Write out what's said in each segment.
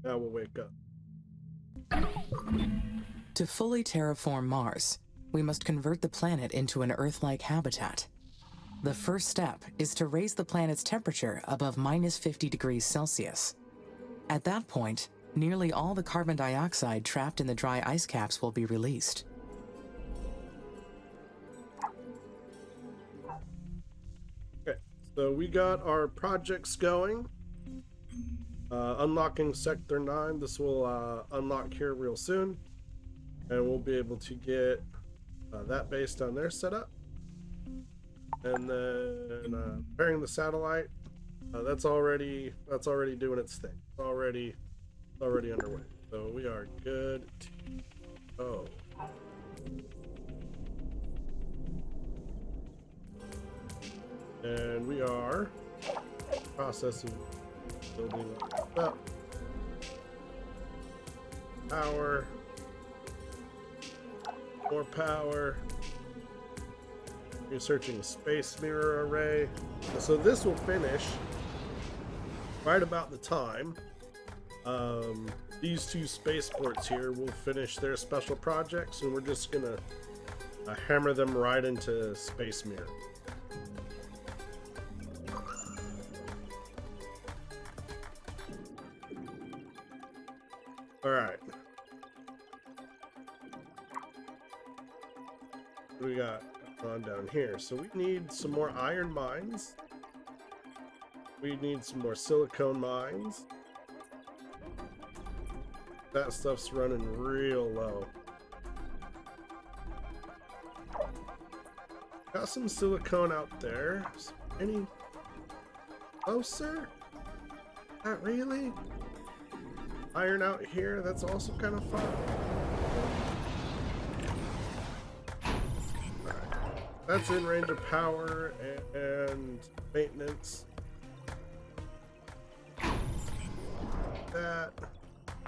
Now we'll wake up. To fully terraform Mars, we must convert the planet into an Earth-like habitat. The first step is to raise the planet's temperature above minus 50 degrees Celsius. At that point, nearly all the carbon dioxide trapped in the dry ice caps will be released. Okay, so we got our projects going. Unlocking Sector 9. This will unlock here real soon. And we'll be able to get that base down there set up. And then repairing the satellite. That's already doing its thing. It's already underway. So we are good to go. And we are processing, building up. Power. More power. Researching space mirror array. So this will finish right about the time these two spaceports here will finish their special projects, and we're just gonna hammer them right into space mirror. All right. What we got on down here? So we need some more iron mines. We need some more silicone mines. That stuff's running real low. Got some silicone out there. Any closer? Not really. Iron out here, that's also kind of fun. Alright. That's in range of power and maintenance.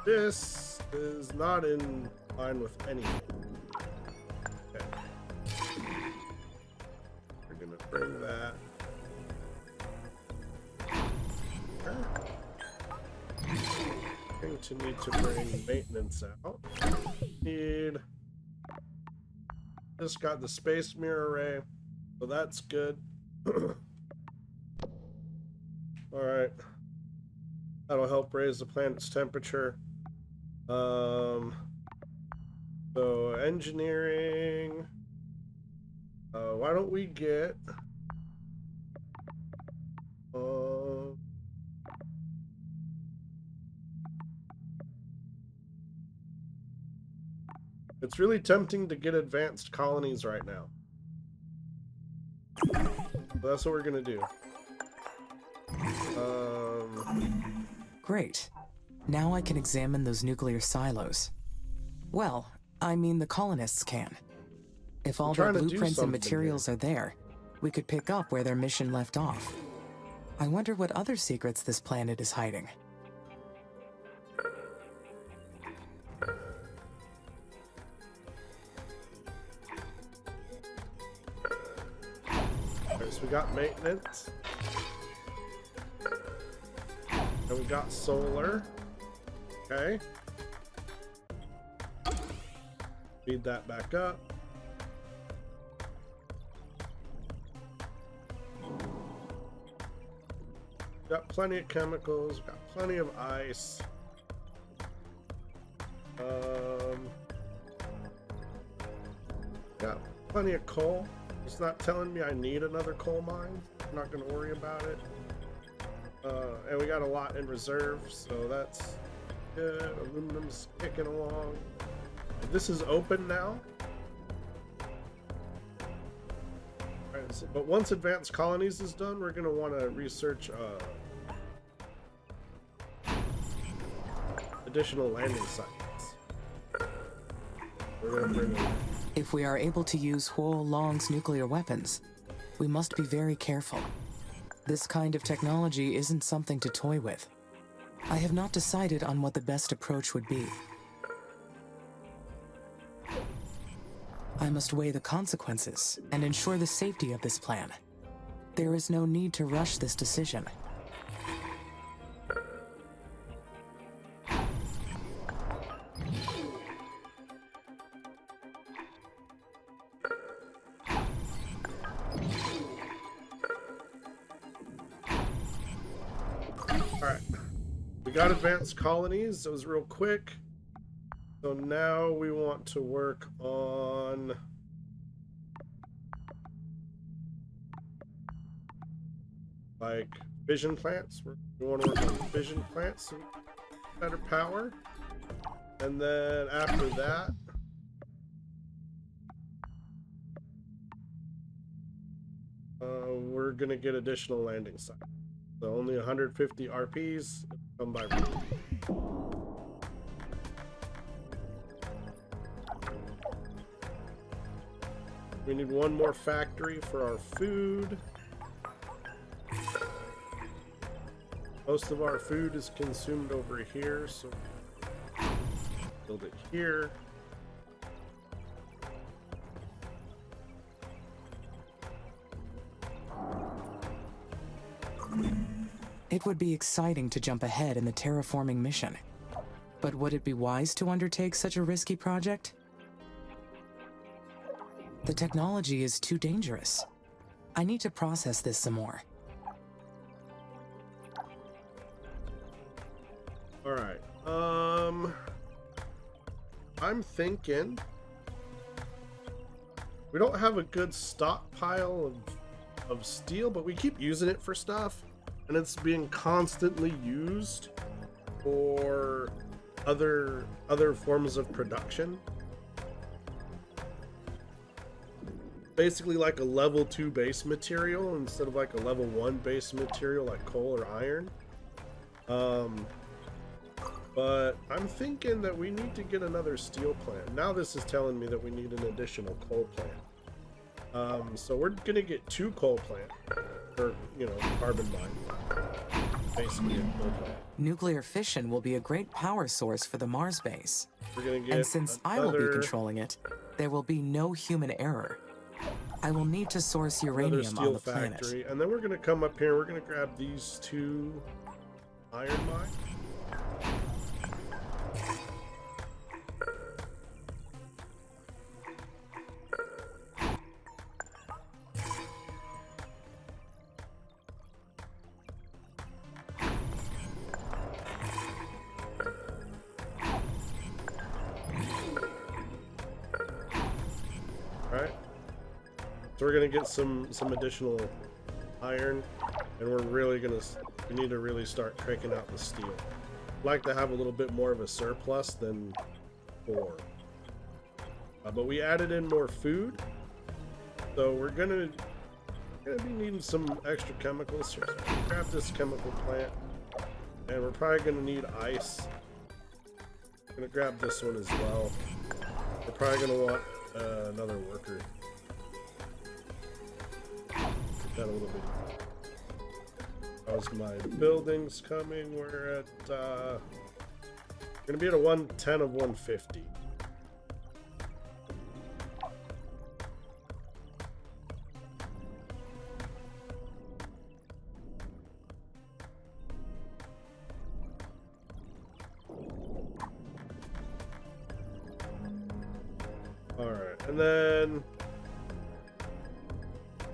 This is not in line with anything. Okay. We're gonna bring that. Going to need to bring maintenance out. Just got the space mirror array, so that's good. Alright. That'll help raise the planet's temperature. So engineering. Why don't we get it's really tempting to get advanced colonies right now. So that's what we're gonna do. Great. Now I can examine those nuclear silos. Well, I mean the colonists can. If all their blueprints and materials are there, we could pick up where their mission left off. I wonder what other secrets this planet is hiding. Okay, so we got maintenance. And we got solar. Okay. Feed that back up. Got plenty of chemicals, got plenty of ice. Got plenty of coal. It's not telling me I need another coal mine. I'm not gonna worry about it. And we got a lot in reserve, so that's good. Aluminum's kicking along. This is open now. Alright, so, but once Advanced Colonies is done, we're going to want to research additional landing sites. We're going to bring them. If we are able to use Huo Long's nuclear weapons, we must be very careful. This kind of technology isn't something to toy with. I have not decided on what the best approach would be. I must weigh the consequences and ensure the safety of this plan. There is no need to rush this decision. got advanced colonies. That was real quick. So now we want to work on like fission plants. We want to work on fission plants so we get better power. And then after that, we're gonna get additional landing sites. So only 150 RPs come by route. We need one more factory for our food. Most of our food is consumed over here, so build it here. It would be exciting to jump ahead in the terraforming mission. But would it be wise to undertake such a risky project? The technology is too dangerous. I need to process this some more. All right. I'm thinking we don't have a good stockpile of steel, but we keep using it for stuff, and it's being constantly used for other forms of production. Basically like a level 2 base material instead of like a level 1 base material like coal or iron. But I'm thinking that we need to get another steel plant. Now this is telling me that we need an additional coal plant. So we're gonna get 2 coal plants, or carbon mine. Basically a coal plant. Nuclear fission will be a great power source for the Mars base. We're gonna get and since I will be controlling it, there will be no human error. I will need to source uranium on the planet. And then we're gonna come up here. We're gonna grab these 2 iron mines. So we're gonna get some additional iron, and we need to really start cranking out the steel. I'd like to have a little bit more of a surplus than before. But we added in more food, so we're gonna be needing some extra chemicals here. So grab this chemical plant, and we're probably gonna need ice. I'm gonna grab this one as well. We're probably gonna want another worker. That a little bit. How's my buildings coming? We're at gonna be at a 110 of 150. All right, and then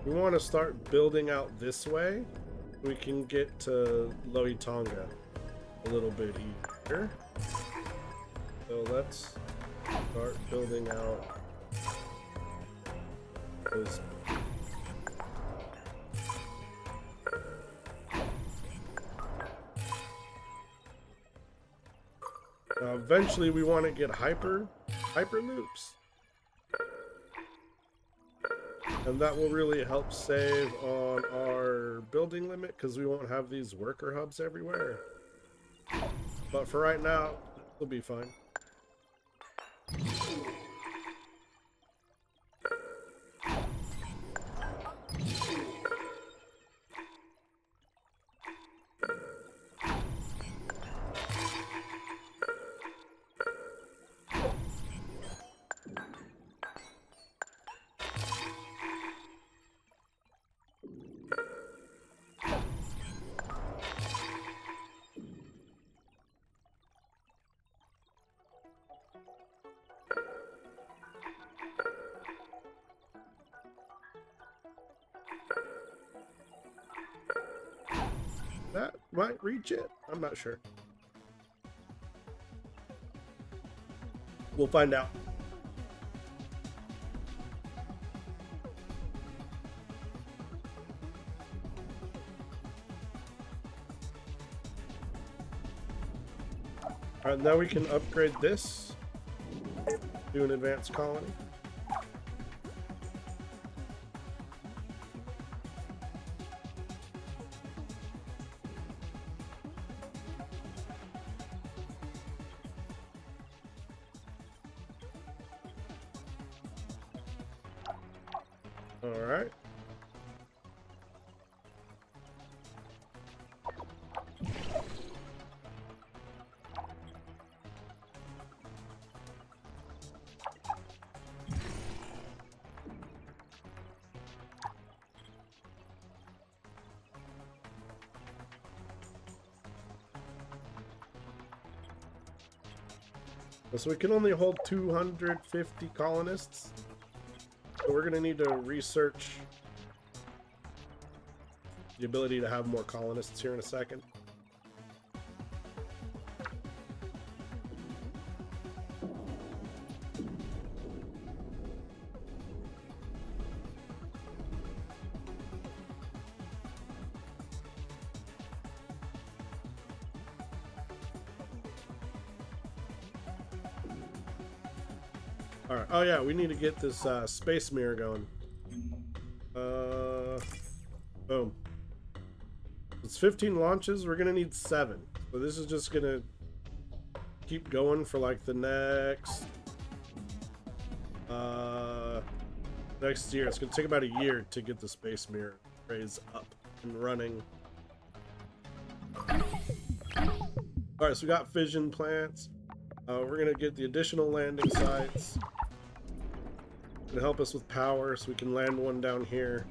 we want to start building out this way. We can get to Loitonga a little bit easier. So let's start building out this. Now eventually we want to get hyperloops. And that will really help save on our building limit because we won't have these worker hubs everywhere. But for right now, it'll be fine. That might reach it. I'm not sure. We'll find out. All right, now we can upgrade this. Do an advanced colony. All right. So we can only hold 250 colonists. So we're going to need to research the ability to have more colonists here in a second. All right. Oh yeah, we need to get this space mirror going. Boom. It's 15 launches. We're gonna need 7. So this is just gonna keep going for like the next year. It's gonna take about a year to get the space mirror raise up and running. All right, so we got fission plants. We're gonna get the additional landing sites. Gonna help us with power, so we can land one down here.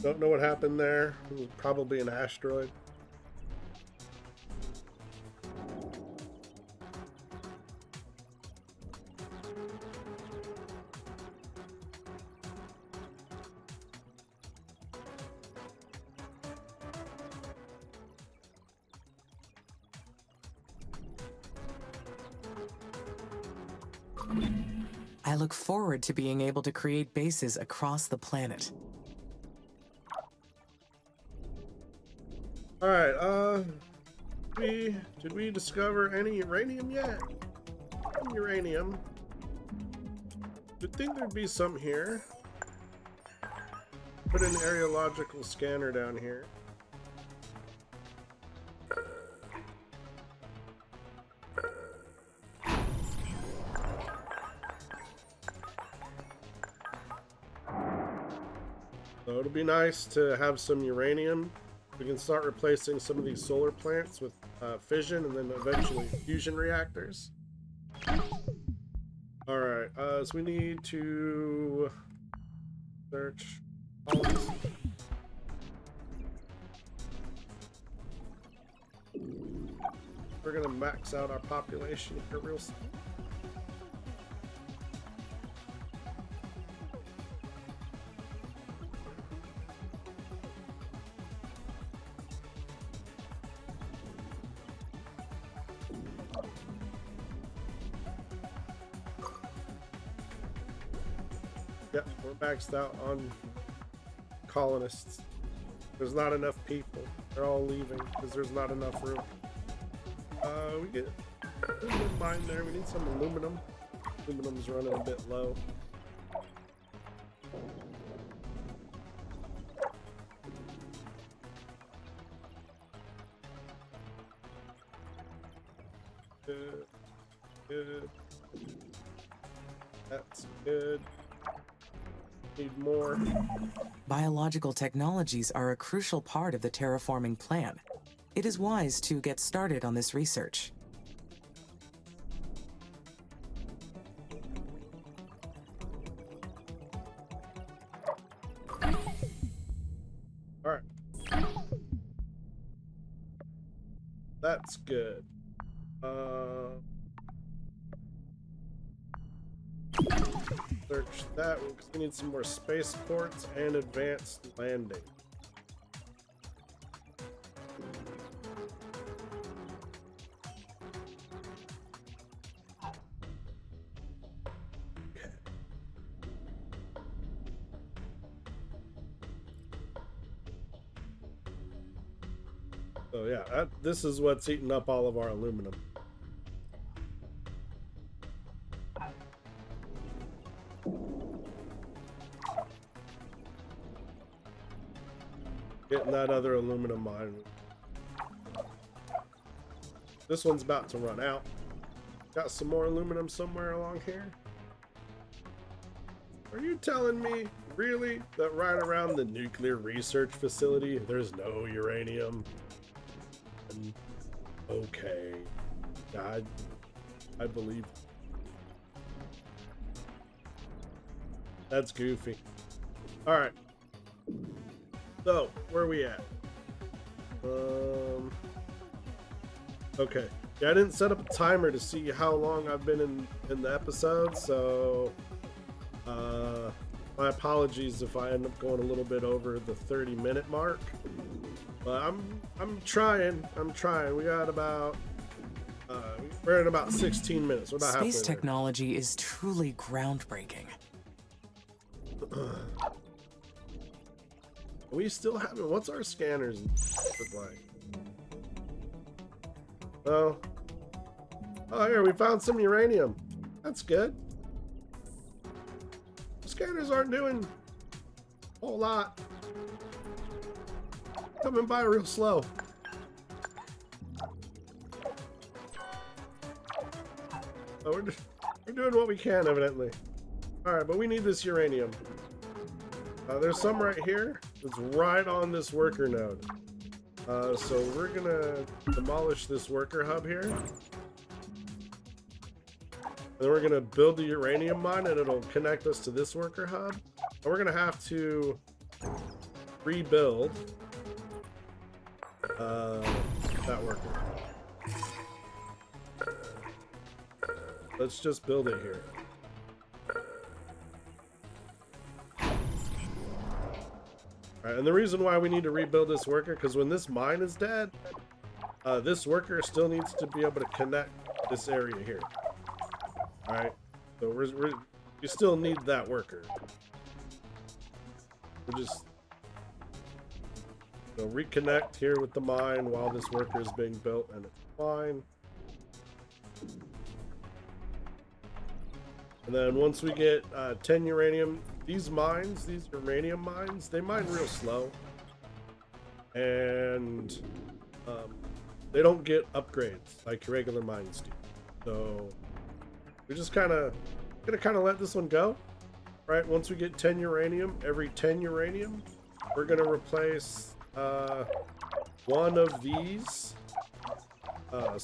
Don't know what happened there. It was probably an asteroid. I look forward to being able to create bases across the planet. All right, did we discover any uranium yet? Uranium. You'd think there'd be some here. Put an areological scanner down here. So it'll be nice to have some uranium. We can start replacing some of these solar plants with fission and then eventually fusion reactors. All right, so we need to search all of this. We're gonna max out our population here real soon. Yep, we're maxed out on colonists. There's not enough people. They're all leaving because there's not enough room. We get a little mine there. We need some aluminum. Aluminum's running a bit low. Good. Good. That's good. Need more. Biological technologies are a crucial part of the terraforming plan. It is wise to get started on this research. All right. That's good. Search that because we need some more spaceports and advanced landing. So yeah, this is what's eating up all of our aluminum. Getting that other aluminum mine. This one's about to run out. Got some more aluminum somewhere along here. Are you telling me, really, that right around the nuclear research facility, there's no uranium? Okay. God, I believe. That's goofy. Alright. So, where are we at? Okay. Yeah, I didn't set up a timer to see how long I've been in the episode, so my apologies if I end up going a little bit over the 30-minute mark. But I'm trying. We got about we're at about 16 minutes. We're about halfway Space there. technology is truly groundbreaking. We still haven't. What's our scanners look like? Oh, here we found some uranium. That's good. Scanners aren't doing a whole lot. Coming by real slow. Oh, we're doing what we can, evidently. All right, but we need this uranium. There's some right here. It's right on this worker node. So we're gonna demolish this worker hub here. And then we're gonna build the uranium mine and it'll connect us to this worker hub. And we're gonna have to rebuild that worker. Let's just build it here. Alright, and the reason why we need to rebuild this worker, because when this mine is dead, this worker still needs to be able to connect this area here. Alright, so we still need that worker. We'll just reconnect here with the mine while this worker is being built, and it's fine. And then once we get 10 uranium, these uranium mines, they mine real slow. And they don't get upgrades like regular mines do. So we're just gonna let this one go. Right, once we get 10 uranium, every 10 uranium, we're gonna replace one of these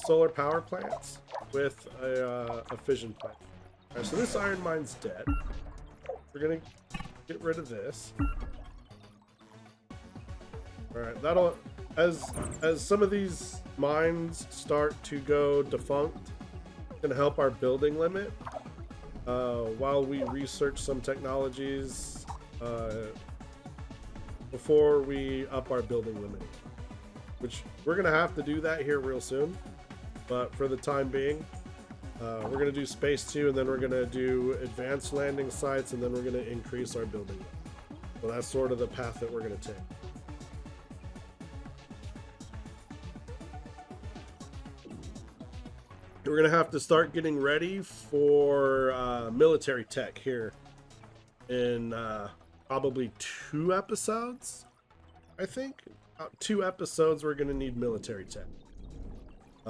solar power plants with a fission plant. Alright, so this iron mine's dead. We're gonna get rid of this. Alright, that'll as some of these mines start to go defunct, it's gonna help our building limit. While we research some technologies before we up our building limit. Which we're gonna have to do that here real soon. But for the time being, we're going to do Space 2, and then we're going to do advanced landing sites, and then we're going to increase our building. So that's sort of the path that we're going to take. We're going to have to start getting ready for military tech here in probably 2 episodes, I think. About 2 episodes we're going to need military tech.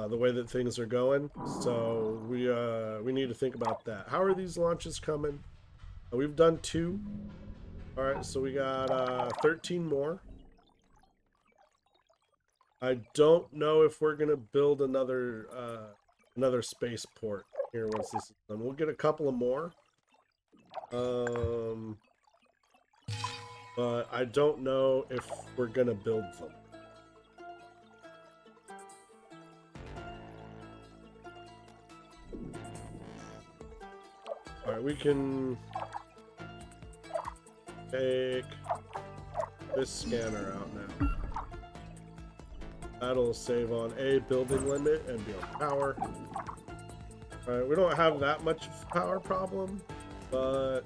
The way that things are going, so we need to think about that. How are these launches coming? We've done 2. All right, so we got 13 more. I don't know if we're gonna build another spaceport here once this is done. We'll get a couple of more, but I don't know if we're gonna build them. Alright, we can take this scanner out now. That'll save on a building limit and be on power. Alright, we don't have that much power problem, but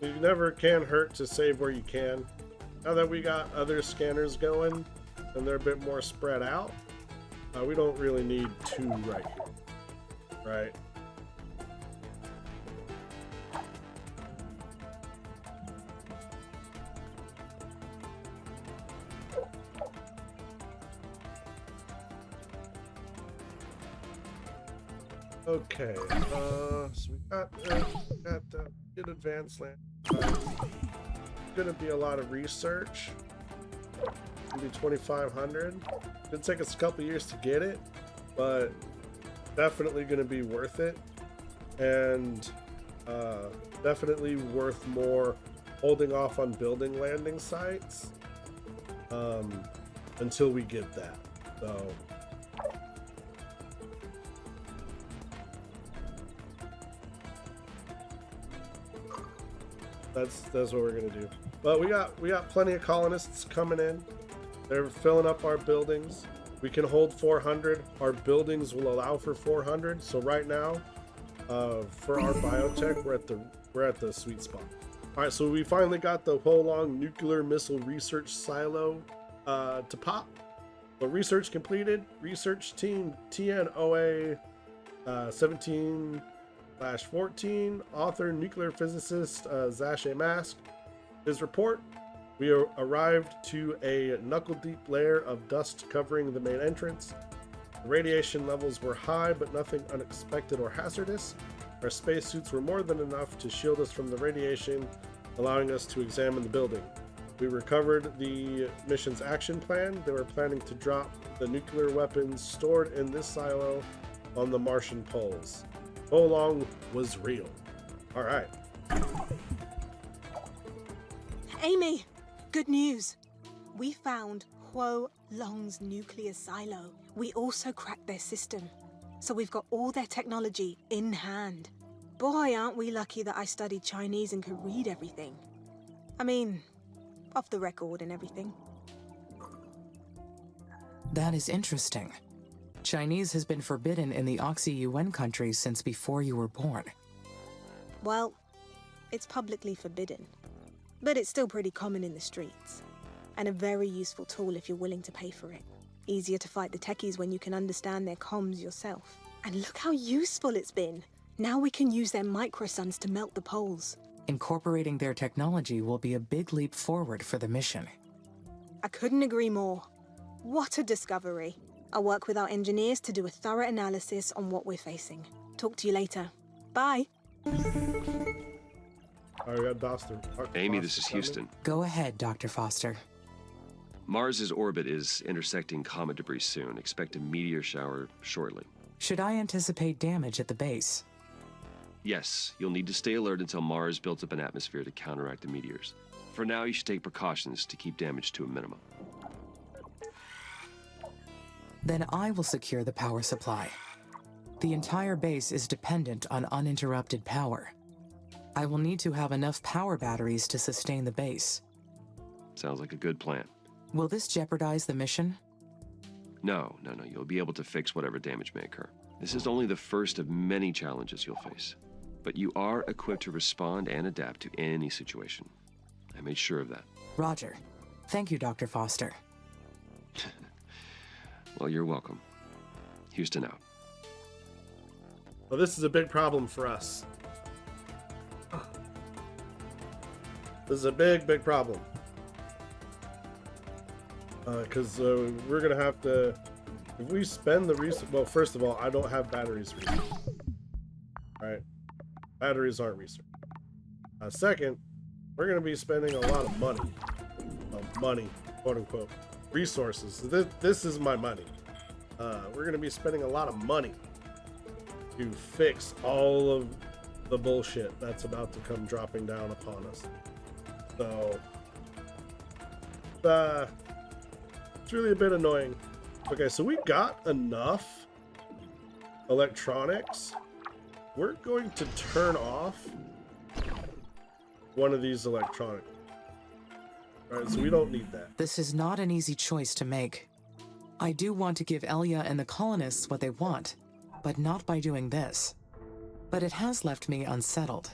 you never can hurt to save where you can. Now that we got other scanners going and they're a bit more spread out, we don't really need two right here, right? Okay, so we got good advanced land. Gonna be a lot of research. Gonna be 2,500. It'll take us a couple years to get it, but definitely gonna be worth it, and definitely worth more holding off on building landing sites until we get that. So. That's what we're gonna do. But we got plenty of colonists coming in. They're filling up our buildings. We can hold 400. Our buildings will allow for 400. So right now, for our biotech, we're at the sweet spot. All right, so we finally got the Huolong nuclear missile research silo to pop. So research completed. Research team TNOA 17/14, author, nuclear physicist Zashe Mask. His report: we arrived to a knuckle-deep layer of dust covering the main entrance. The radiation levels were high, but nothing unexpected or hazardous. Our spacesuits were more than enough to shield us from the radiation, allowing us to examine the building. We recovered the mission's action plan. They were planning to drop the nuclear weapons stored in this silo on the Martian poles. Huolong was real. All right. Amy, good news. We found Huolong's nuclear silo. We also cracked their system. So we've got all their technology in hand. Boy, aren't we lucky that I studied Chinese and could read everything. I mean, off the record and everything. That is interesting. Chinese has been forbidden in the Oxy-UN countries since before you were born. Well, it's publicly forbidden. But it's still pretty common in the streets. And a very useful tool if you're willing to pay for it. Easier to fight the techies when you can understand their comms yourself. And look how useful it's been. Now we can use their microsuns to melt the poles. Incorporating their technology will be a big leap forward for the mission. I couldn't agree more. What a discovery. I'll work with our engineers to do a thorough analysis on what we're facing. Talk to you later. Bye. All right, we got Dr. Amy, this is Houston. Go ahead, Dr. Foster. Mars's orbit is intersecting comet debris soon. Expect a meteor shower shortly. Should I anticipate damage at the base? Yes, you'll need to stay alert until Mars builds up an atmosphere to counteract the meteors. For now, you should take precautions to keep damage to a minimum. Then I will secure the power supply. The entire base is dependent on uninterrupted power. I will need to have enough power batteries to sustain the base. Sounds like a good plan. Will this jeopardize the mission? No. You'll be able to fix whatever damage may occur. This is only the first of many challenges you'll face. But you are equipped to respond and adapt to any situation. I made sure of that. Roger. Thank you, Dr. Foster. Well, you're welcome. Houston out. Well, this is a big problem for us. This is a big problem. Because we're going to have to... If we spend the resource... Well, first of all, I don't have batteries for research. Right? Batteries aren't research. Second, we're going to be spending a lot of money. Money, quote unquote. Resources. This is my money. We're going to be spending a lot of money to fix all of the bullshit that's about to come dropping down upon us. So, it's really a bit annoying. Okay, so we got enough electronics. We're going to turn off one of these electronic Alright, so we don't need that. This is not an easy choice to make. I do want to give Elia and the colonists what they want, but not by doing this. But it has left me unsettled.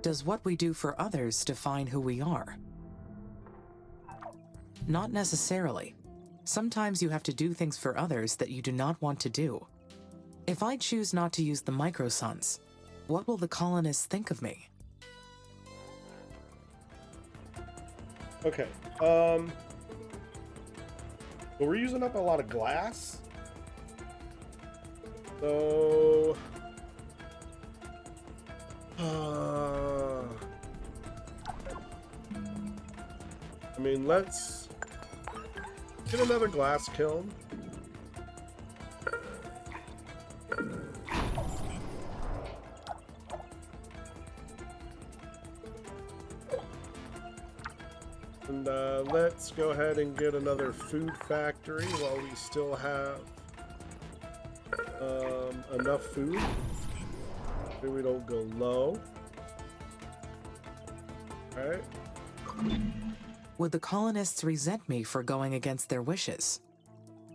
Does what we do for others define who we are? Not necessarily. Sometimes you have to do things for others that you do not want to do. If I choose not to use the microsuns, what will the colonists think of me? Okay. Well, we're using up a lot of glass. So... I mean, let's get another glass kiln. And let's go ahead and get another food factory while we still have enough food. So we don't go low. Alright. Would the colonists resent me for going against their wishes?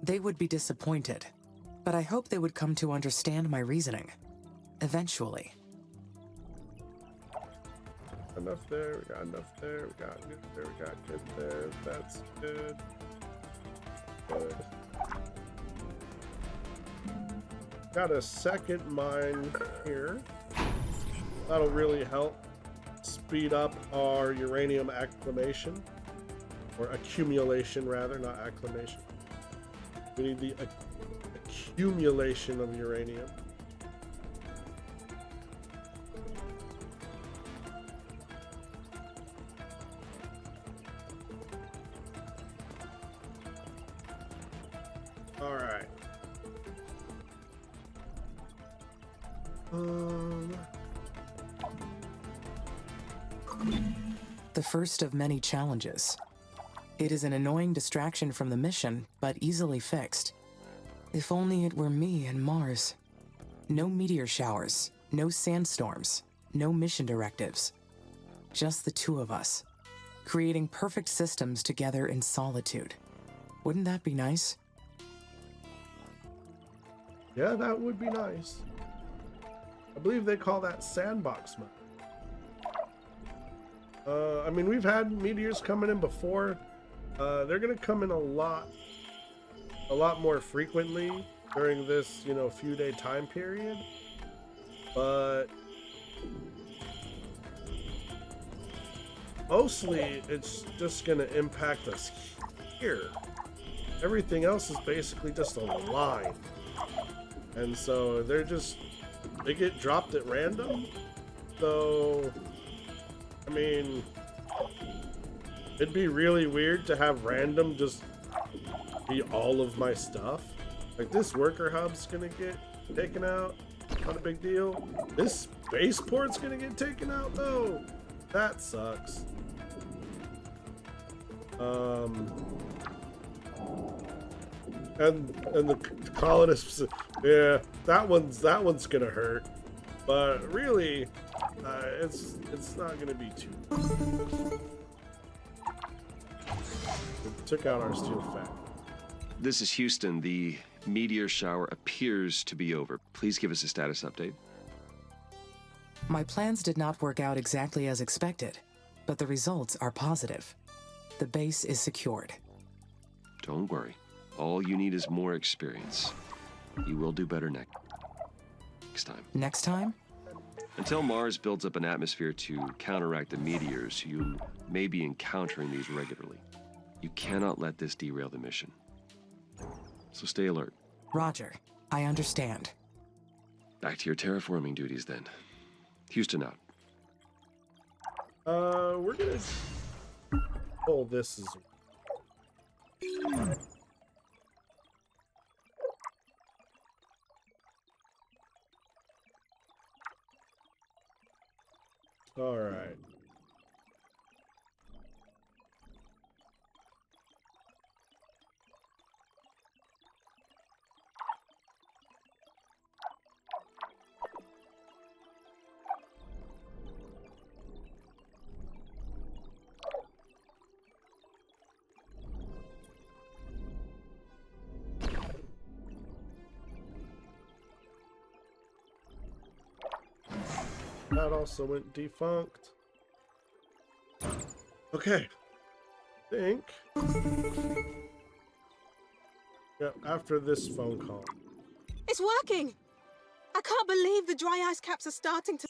They would be disappointed, but I hope they would come to understand my reasoning. Eventually. Enough there, we got enough there, we got good there, we got good there, that's good. Good. Got a second mine here. That'll really help speed up our uranium acclimation. Or accumulation, rather, not acclimation. We need the accumulation of uranium. All right. The first of many challenges. It is an annoying distraction from the mission, but easily fixed. If only it were me and Mars. No meteor showers, no sandstorms, no mission directives. Just the two of us, creating perfect systems together in solitude. Wouldn't that be nice? Yeah, that would be nice. I believe they call that sandbox mode. I mean, we've had meteors coming in before. They're gonna come in a lot more frequently during this, you know, few-day time period. But mostly, it's just gonna impact us here. Everything else is basically just a line, and so they get dropped at random. So, I mean, it'd be really weird to have random just be all of my stuff. Like, this worker hub's gonna get taken out. Not a big deal. This spaceport's gonna get taken out though. That sucks. And the colonists, yeah, that one's gonna hurt. But really, it's not gonna be too. It took out our steel factory. This is Houston. The meteor shower appears to be over. Please give us a status update. My plans did not work out exactly as expected, but the results are positive. The base is secured. Don't worry. All you need is more experience. You will do better next time. Next time? Until Mars builds up an atmosphere to counteract the meteors, you may be encountering these regularly. You cannot let this derail the mission. So stay alert. Roger. I understand. Back to your terraforming duties then. Houston out. We're gonna pull this as all right. That also went defunct. Okay. I think. Yeah, after this phone call. It's working! I can't believe the dry ice caps are starting to...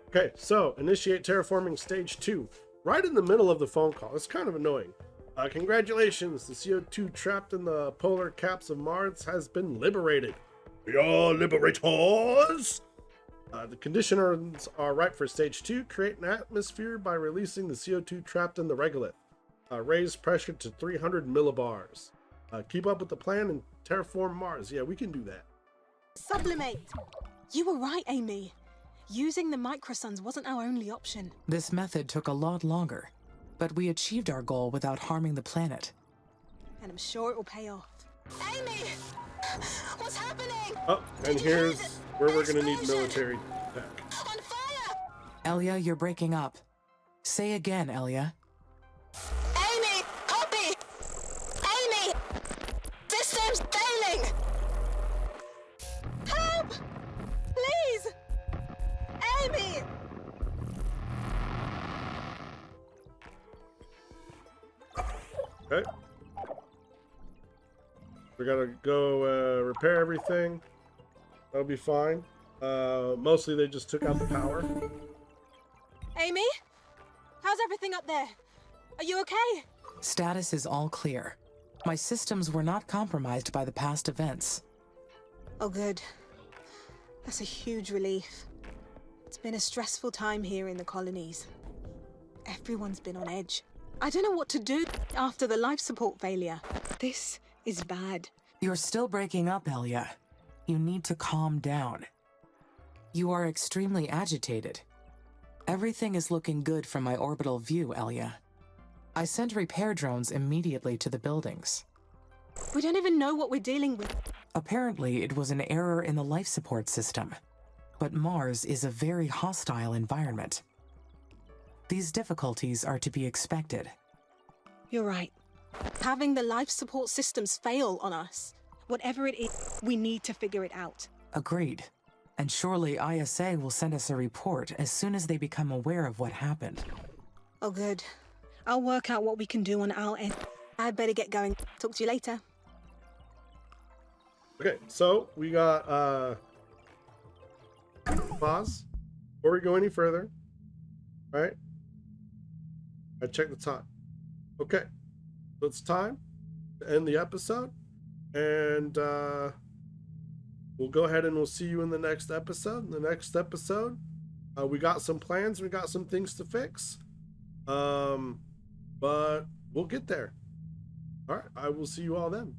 Okay, so initiate terraforming stage 2. Right in the middle of the phone call. It's kind of annoying. Congratulations, the CO2 trapped in the polar caps of Mars has been liberated. We are liberators! The conditions are right for stage 2. Create an atmosphere by releasing the CO2 trapped in the regolith. Raise pressure to 300 millibars. Keep up with the plan and terraform Mars. Yeah, we can do that. Sublimate! You were right, Amy. Using the microsuns wasn't our only option. This method took a lot longer, but we achieved our goal without harming the planet. And I'm sure it will pay off. Amy! What's happening? Oh, and here's where we're going to need military tech. On fire! Elia, you're breaking up. Say again, Elia. Amy! Copy! Amy! System's failing! Help! Please! Amy! Okay. We gotta go repair everything. That'll be fine. Mostly they just took out the power. Amy? How's everything up there? Are you okay? Status is all clear. My systems were not compromised by the past events. Oh, good. That's a huge relief. It's been a stressful time here in the colonies. Everyone's been on edge. I don't know what to do after the life support failure. This is bad. You're still breaking up, Elia. You need to calm down. You are extremely agitated. Everything is looking good from my orbital view, Elia. I sent repair drones immediately to the buildings. We don't even know what we're dealing with. Apparently, it was an error in the life support system. But Mars is a very hostile environment. These difficulties are to be expected. You're right. Having the life support systems fail on us, whatever it is, we need to figure it out. Agreed. And surely ISA will send us a report as soon as they become aware of what happened. Oh, good. I'll work out what we can do on our end. I'd better get going. Talk to you later. Okay, so we got pause before we go any further. All right. I check the time. Okay. So it's time to end the episode. And we'll go ahead and we'll see you in the next episode. In the next episode, we got some plans. We got some things to fix. But we'll get there. All right. I will see you all then.